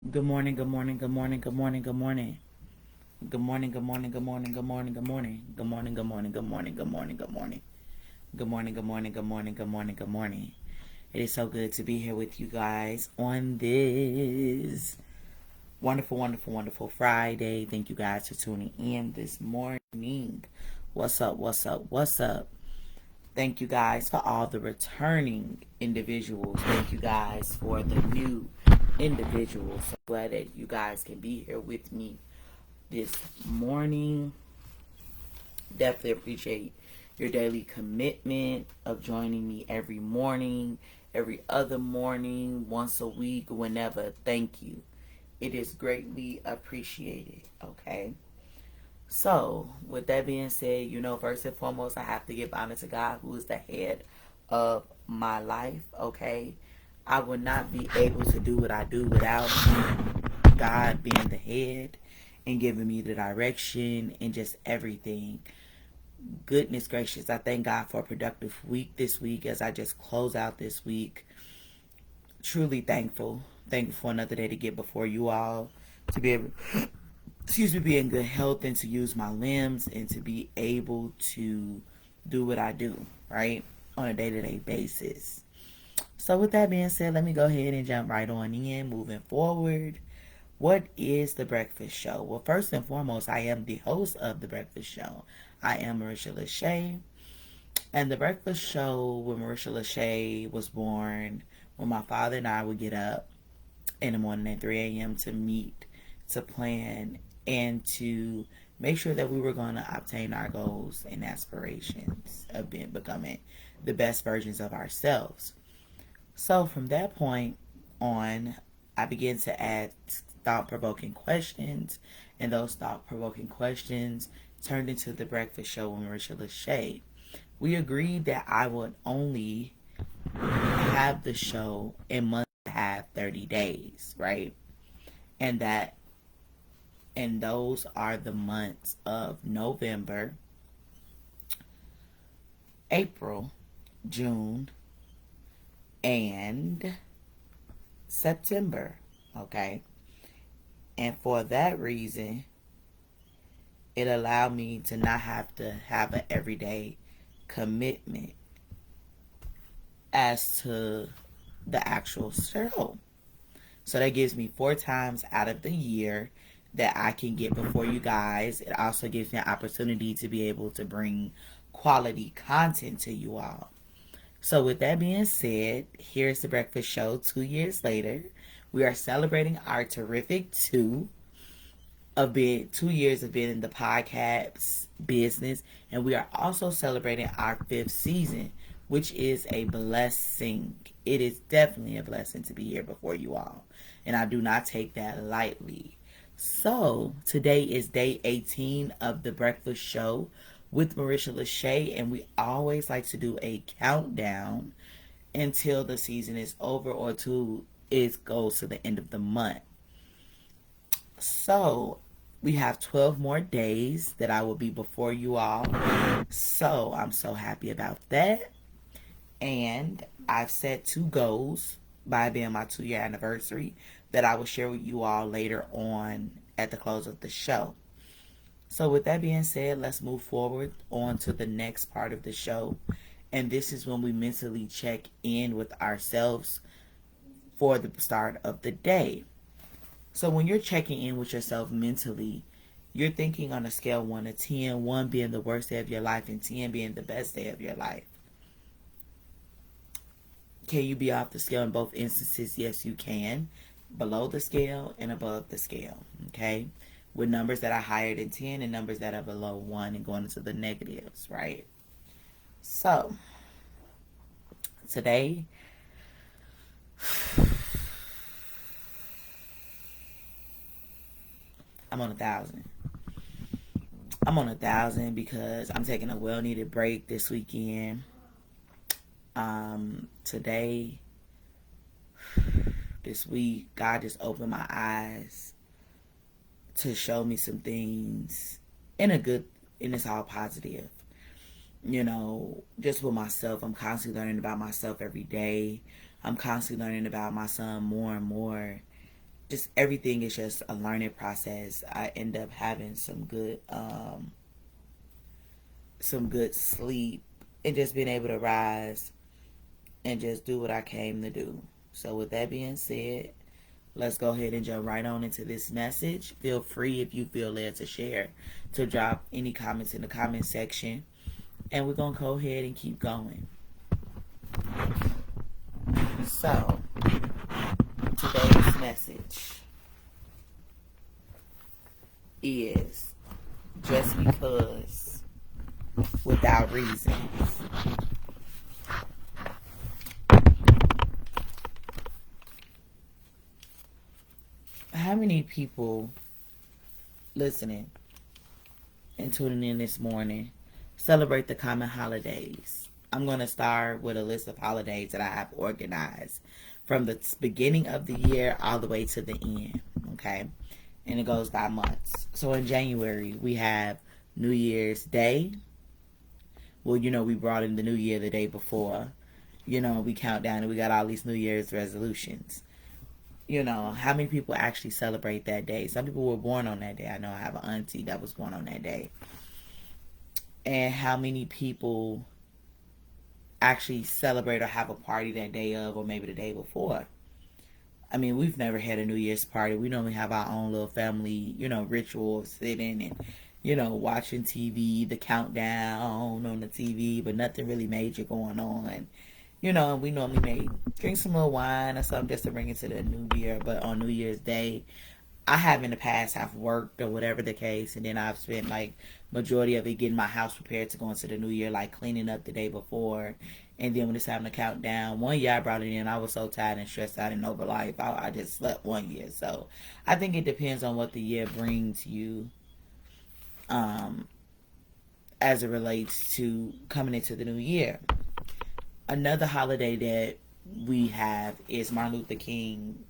Good morning, good morning, good morning, good morning, good morning. Good morning, good morning, good morning, good morning, good morning. Good morning, good morning, good morning, good morning, good morning. Good morning, good morning, good morning, good morning, good morning. It is so good to be here with you guys on this wonderful, wonderful, wonderful Friday. Thank you guys for tuning in this morning. What's up, what's up, what's up? Thank you guys for all the returning individuals. Thank you guys for the new individuals. So glad that you guys can be here with me this morning. Definitely appreciate your daily commitment of joining me every morning, every other morning, once a week, whenever. Thank you. It is greatly appreciated. Okay. So, with that being said, first and foremost, I have to give honor to God, who is the head of my life. Okay. I would not be able to do what I do without God being the head and giving me the direction and just everything. Goodness gracious, I thank God for a productive week this week as I just close out this week. Truly thankful. Thankful for another day to get before you all, to be able, be in good health and to use my limbs and to be able to do what I do, right? On a day to day basis. So, with that being said, let me go ahead and jump right on in. Moving forward, what is The Breakfast Show? Well, first and foremost, I am the host of The Breakfast Show. I am Marisha LaShay. And The Breakfast Show, when Marisha LaShay was born, when my father and I would get up in the morning at 3 a.m. to meet, to plan, and to make sure that we were going to obtain our goals and aspirations of becoming the best versions of ourselves. So from that point on, I began to add thought-provoking questions, and those thought-provoking questions turned into The Breakfast Show with Marisha LaShay. We agreed that I would only have the show in months that have 30 days, right? And those are the months of November, April, June, and September, okay? And for that reason, it allowed me to not have to have an everyday commitment as to the actual show. So that gives me 4 times out of the year that I can get before you guys. It also gives me an opportunity to be able to bring quality content to you all. So with that being said, here's the Breakfast Show 2 years later. We are celebrating our terrific 2 years of being in the podcast business, and we are also celebrating our 5th season, which is a blessing. It is definitely a blessing to be here before you all, and I do not take that lightly. So today is day 18 of the Breakfast Show with Marisha LaShay, and we always like to do a countdown until the season is over or to it goes to the end of the month. So we have 12 more days that I will be before you all. So I'm so happy about that. And I've set 2 goals by being my 2 year anniversary that I will share with you all later on at the close of the show. So with that being said, let's move forward on to the next part of the show. And this is when we mentally check in with ourselves for the start of the day. So when you're checking in with yourself mentally, you're thinking on a scale 1 to 10, 1 being the worst day of your life and 10 being the best day of your life. Can you be off the scale in both instances? Yes, you can. Below the scale and above the scale, okay? With numbers that are higher than 10 and numbers that are below 1 and going into the negatives, right? So, today, I'm on 1,000. I'm on 1,000 because I'm taking a well-needed break this weekend. Today, this week, God just opened my eyes to show me some things in a good, and it's all positive. Just with myself, I'm constantly learning about myself every day. I'm constantly learning about my son more and more. just everything is just a learning process. I end up having some good sleep and just being able to rise and just do what I came to do. So with that being said, let's go ahead and jump right on into this message. Feel free, if you feel led to share, to drop any comments in the comment section. And we're going to go ahead and keep going. So, today's message is just because without reason. How many people listening and tuning in this morning celebrate the common holidays? I'm going to start with a list of holidays that I have organized from the beginning of the year all the way to the end, okay? And it goes by months. So in January, we have New Year's Day. Well, you know, we brought in the new year the day before. You know, we count down and we got all these New Year's resolutions. You know, how many people actually celebrate that day? Some people were born on that day. I know I have an auntie that was born on that day. And how many people actually celebrate or have a party that day of, or maybe the day before? I mean, we've never had a New Year's party. We normally have our own little family, you know, ritual of sitting and, you know, watching TV, the countdown on the TV, but nothing really major going on. You know, we normally may drink some little wine or something just to bring it to the new year. But on New Year's Day, I have in the past have worked or whatever the case, and then I've spent like majority of it getting my house prepared to go into the new year, like cleaning up the day before. And then when it's time to count down, one year I brought it in, I was so tired and stressed out and over life, I just slept one year. So I think it depends on what the year brings you, as it relates to coming into the new year. Another holiday that we have is Martin Luther King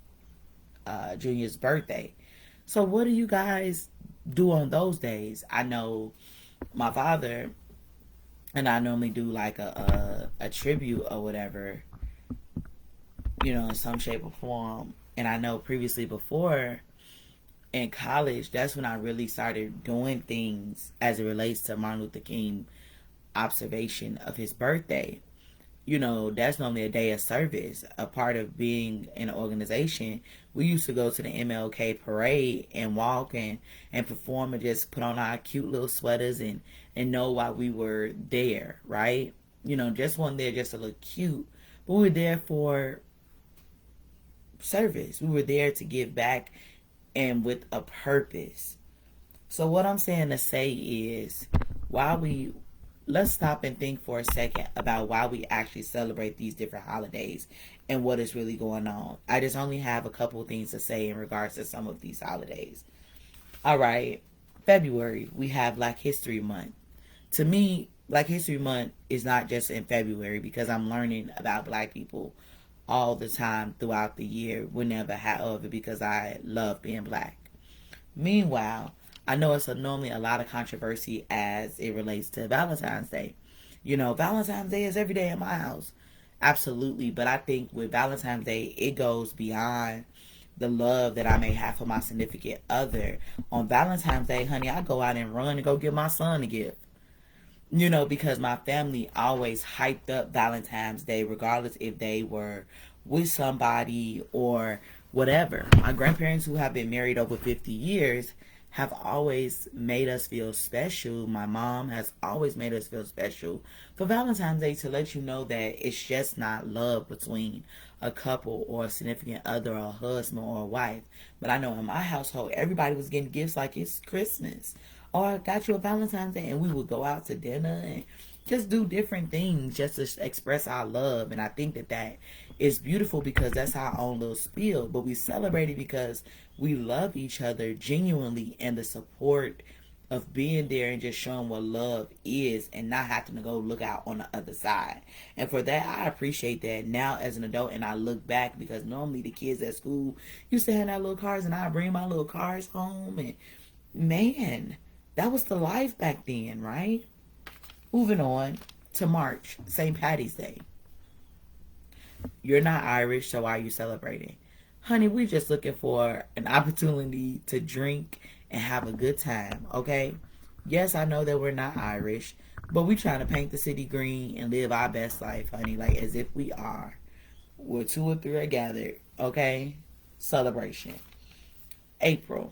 Jr.'s birthday. So what do you guys do on those days? I know my father and I normally do like a tribute or whatever, you know, in some shape or form. And I know previously before in college, that's when I really started doing things as it relates to Martin Luther King observation of his birthday. You know, that's normally a day of service. A part of being in an organization, we used to go to the MLK parade and walk and perform and just put on our cute little sweaters and know why we were there, right? You know, just one there just to look cute. But we were there for service. We were there to give back and with a purpose. So what I'm saying to say is, let's stop and think for a second about why we actually celebrate these different holidays and what is really going on. I just only have a couple of things to say in regards to some of these holidays. All right, February, we have Black History Month. To me, Black History Month is not just in February, because I'm learning about Black people all the time throughout the year, whenever, however, because I love being Black. Meanwhile, I know it's normally a lot of controversy as it relates to Valentine's Day. You know, Valentine's Day is every day in my house. Absolutely. But I think with Valentine's Day, it goes beyond the love that I may have for my significant other. On Valentine's Day, honey, I go out and run and go give my son a gift. You know, because my family always hyped up Valentine's Day, regardless if they were with somebody or whatever. My grandparents, who have been married over 50 years, have always made us feel special. My mom has always made us feel special for Valentine's Day, to let you know that it's just not love between a couple or a significant other or a husband or a wife. But I know in my household, everybody was getting gifts like it's Christmas. Or I got you a Valentine's Day, and we would go out to dinner and just do different things just to express our love. And I think that is beautiful, because that's our own little spiel. But we celebrate it because we love each other genuinely, and the support of being there and just showing what love is and not having to go look out on the other side. And for that, I appreciate that now as an adult, and I look back, because normally the kids at school used to hand out little cards, and I bring my little cards home, and man, that was the life back then, right? Moving on to March, St. Patty's Day. You're not Irish, so why are you celebrating? Honey, we're just looking for an opportunity to drink and have a good time, okay? Yes, I know that we're not Irish, but we trying to paint the city green and live our best life, honey, like as if we are. Where two or three are gathered, okay? Celebration. April,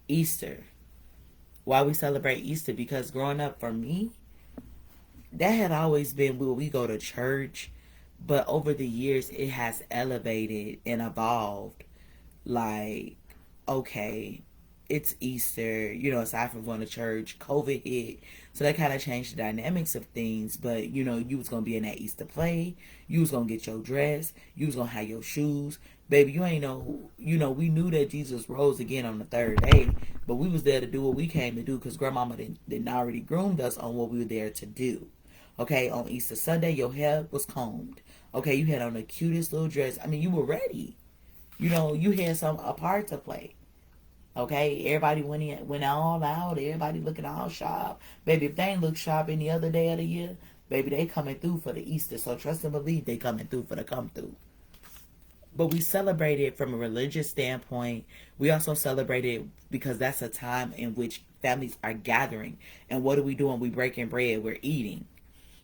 Easter. Why we celebrate Easter? Because growing up for me, that had always been where we go to church, but over the years it has elevated and evolved. Like, okay, it's Easter, aside from going to church, COVID hit. So that kind of changed the dynamics of things. But, you was going to be in that Easter play. You was going to get your dress. You was going to have your shoes. Baby, you ain't know, we knew that Jesus rose again on the third day. But we was there to do what we came to do because grandmama didn't already groomed us on what we were there to do. Okay, on Easter Sunday, your hair was combed. Okay, you had on the cutest little dress. I mean, you were ready. You had a part to play. Okay, everybody went all out. Everybody looking all sharp. Baby, if they ain't look sharp any other day of the year, baby, they coming through for the Easter. So trust and believe they coming through for the come through. But we celebrate it from a religious standpoint. We also celebrate it because that's a time in which families are gathering. And what are we doing? We breaking bread. We're eating.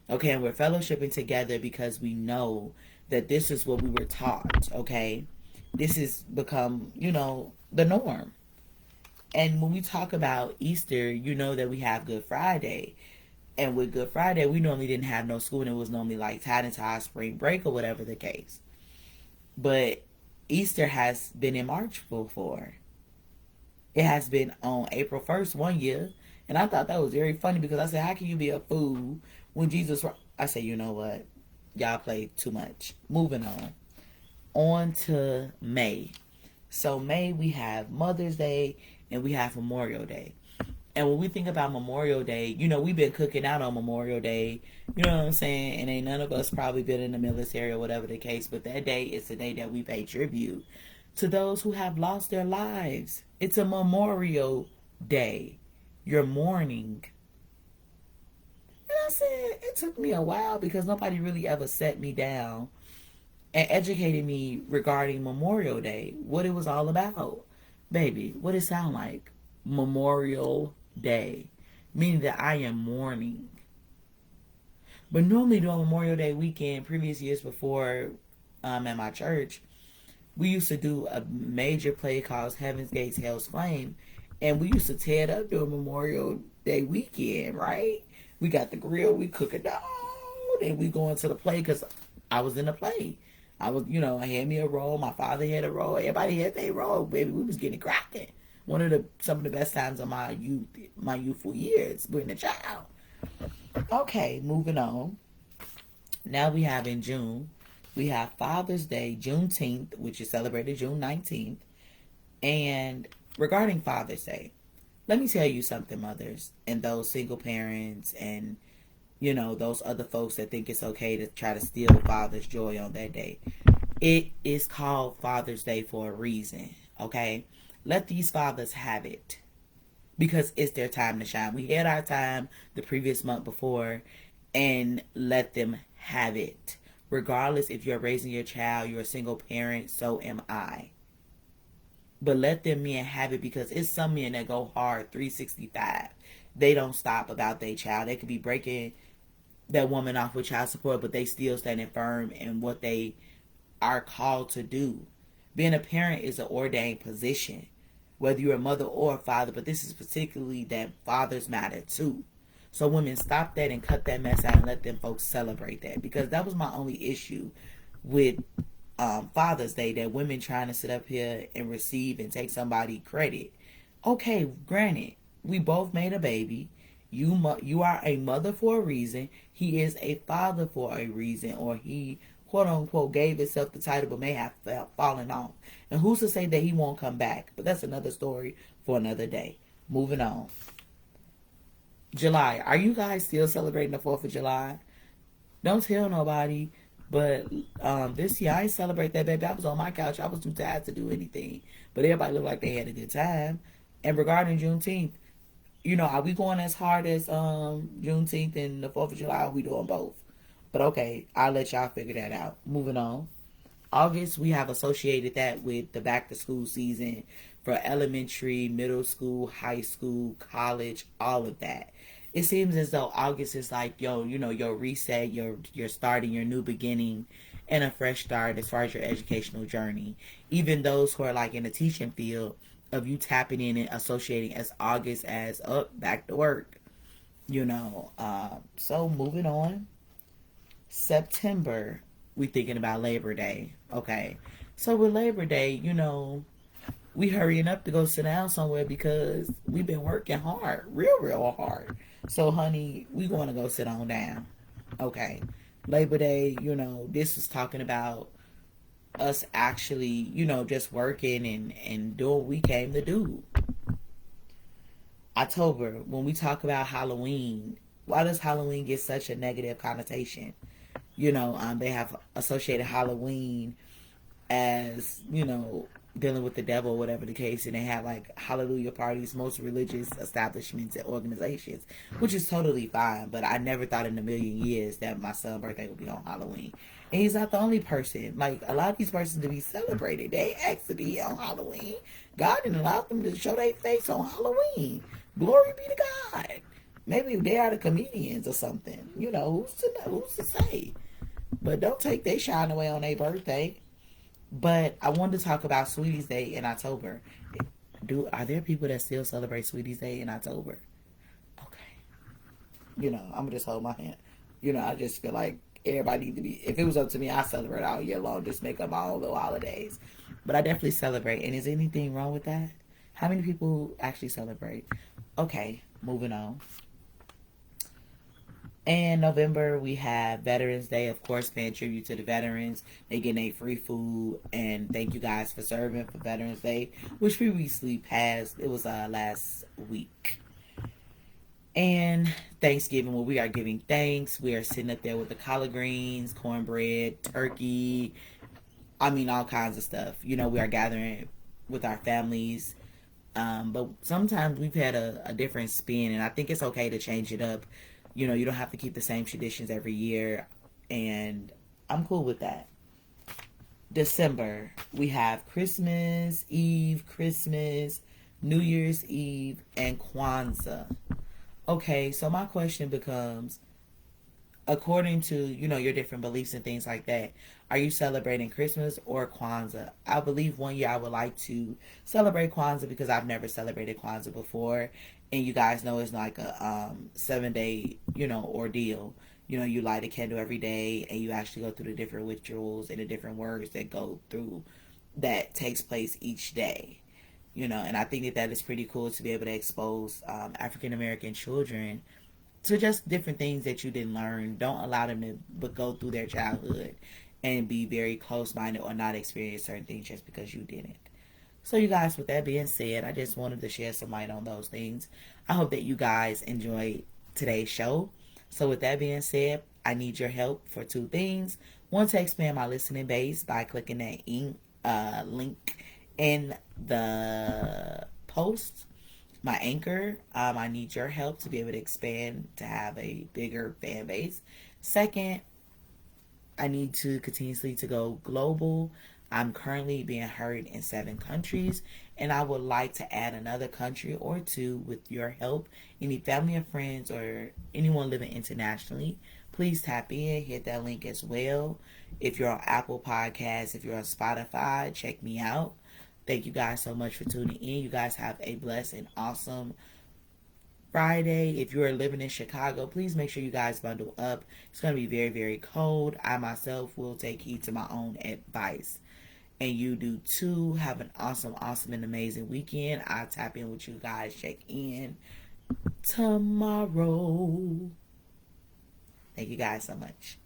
Okay, and we're fellowshipping together because we know that this is what we were taught. Okay, this has become, the norm. And when we talk about Easter, you know that we have Good Friday. And with Good Friday, we normally didn't have no school, and it was normally like tied into our spring break or whatever the case. But Easter has been in March before. It has been on April 1st one year. And I thought that was very funny because I said, how can you be a fool when Jesus... I said, you know what? Y'all play too much. Moving on. On to May. So May, we have Mother's Day and we have Memorial Day. And when we think about Memorial Day, we've been cooking out on Memorial Day. You know what I'm saying? And ain't none of us probably been in the military or whatever the case. But that day is the day that we pay tribute to those who have lost their lives. It's a Memorial Day. You're mourning. And I said, it took me a while because nobody really ever set me down and educated me regarding Memorial Day, what it was all about. Baby, what it sound like? Memorial Day, meaning that I am mourning. But normally during Memorial Day weekend, previous years before, at my church, we used to do a major play called Heaven's Gates, Hell's Flame, and we used to tear it up during Memorial Day weekend, right? We got the grill, we cook it down, and we go into the play because I was in the play. I was, I had me a role. My father had a role. Everybody had their role, baby. We was getting cracking. Some of the best times of my youthful years being a child. Okay, moving on. Now we have in June, we have Father's Day, Juneteenth, which is celebrated June 19th. And regarding Father's Day, let me tell you something, mothers, and those single parents and those other folks that think it's okay to try to steal Father's joy on that day. It is called Father's Day for a reason, okay? Let these fathers have it because it's their time to shine. We had our time the previous month before, and let them have it. Regardless if you're raising your child, you're a single parent, so am I. But let them men have it because it's some men that go hard 365. They don't stop about their child. They could be breaking that woman off with child support, but they still standing firm in what they are called to do. Being a parent is an ordained position, whether you're a mother or a father, but this is particularly that fathers matter too. So women, stop that and cut that mess out and let them folks celebrate that, because that was my only issue with Father's Day, that women trying to sit up here and receive and take somebody credit. Okay, granted, we both made a baby. You are a mother for a reason. He is a father for a reason, or he, quote unquote, gave himself the title but may have fallen off. And who's to say that he won't come back? But that's another story for another day. Moving on. July. Are you guys still celebrating the 4th of July? Don't tell nobody. But this year, I didn't celebrate that, baby. I was on my couch. I was too tired to do anything. But everybody looked like they had a good time. And regarding Juneteenth, are we going as hard as Juneteenth and the 4th of July? Or are we doing both? But okay, I'll let y'all figure that out. Moving on. August, we have associated that with the back to school season for elementary, middle school, high school, college, all of that. It seems as though August is like your reset, your starting, your new beginning, and a fresh start as far as your educational journey. Even those who are like in the teaching field, of you tapping in and associating as August as up back to work. So moving on. September, we thinking about Labor Day. Okay. So with Labor Day, we hurrying up to go sit down somewhere because we've been working hard, real hard. So honey, we going to go sit on down. Okay. Labor Day, this is talking about us actually, just working and doing what we came to do. October, when we talk about Halloween, why does Halloween get such a negative connotation? They have associated Halloween as, dealing with the devil, whatever the case, and they have like hallelujah parties, most religious establishments and organizations, which is totally fine. But I never thought in a million years that my son's birthday would be on Halloween. And he's not the only person. Like, a lot of these persons to be celebrated, they asked to be on Halloween. God didn't allow them to show their face on Halloween. Glory be to God. Maybe they are the comedians or something. Who's to say? But don't take their shine away on their birthday. But I wanted to talk about Sweeties Day in October. Are there people that still celebrate Sweeties Day in October? Okay. I'm gonna just hold my hand. I just feel like everybody need to be. If it was up to me, I celebrate all year long. Just make up my own little holidays. But I definitely celebrate. And is anything wrong with that? How many people actually celebrate? Okay, moving on. And November, we have Veterans Day, of course, paying tribute to the veterans. They getting a free food, and thank you guys for serving for Veterans Day, which previously passed. It was last week. And Thanksgiving, where we are giving thanks. We are sitting up there with the collard greens, cornbread, turkey. I mean, all kinds of stuff. We are gathering with our families. But sometimes we've had a different spin, and I think it's okay to change it up. You don't have to keep the same traditions every year, and I'm cool with that. December, we have Christmas Eve, Christmas, New Year's Eve, and Kwanzaa. Okay, so my question becomes, according to, your different beliefs and things like that, are you celebrating Christmas or Kwanzaa? I believe one year I would like to celebrate Kwanzaa because I've never celebrated Kwanzaa before. And you guys know it's like a 7-day, ordeal. You light a candle every day and you actually go through the different rituals and the different words that go through that takes place each day. And I think that is pretty cool to be able to expose African American children to just different things that you didn't learn. Don't allow them to go through their childhood and be very close-minded or not experience certain things just because you didn't. So you guys, with that being said, I just wanted to share some light on those things. I hope that you guys enjoyed today's show. So with that being said, I need your help for two things. One, to expand my listening base by clicking that link in the post, my anchor. I need your help to be able to expand, to have a bigger fan base. Second, I need to continuously to go global. I'm currently being heard in 7 countries, and I would like to add another country or two with your help. Any family or friends or anyone living internationally, please tap in, hit that link as well. If you're on Apple Podcasts, if you're on Spotify, check me out. Thank you guys so much for tuning in. You guys have a blessed and awesome Friday. If you're living in Chicago, please make sure you guys bundle up. It's going to be very, very cold. I myself will take heed to my own advice. And you do too. Have an awesome, and amazing weekend. I'll tap in with you guys. Check in tomorrow. Thank you guys so much.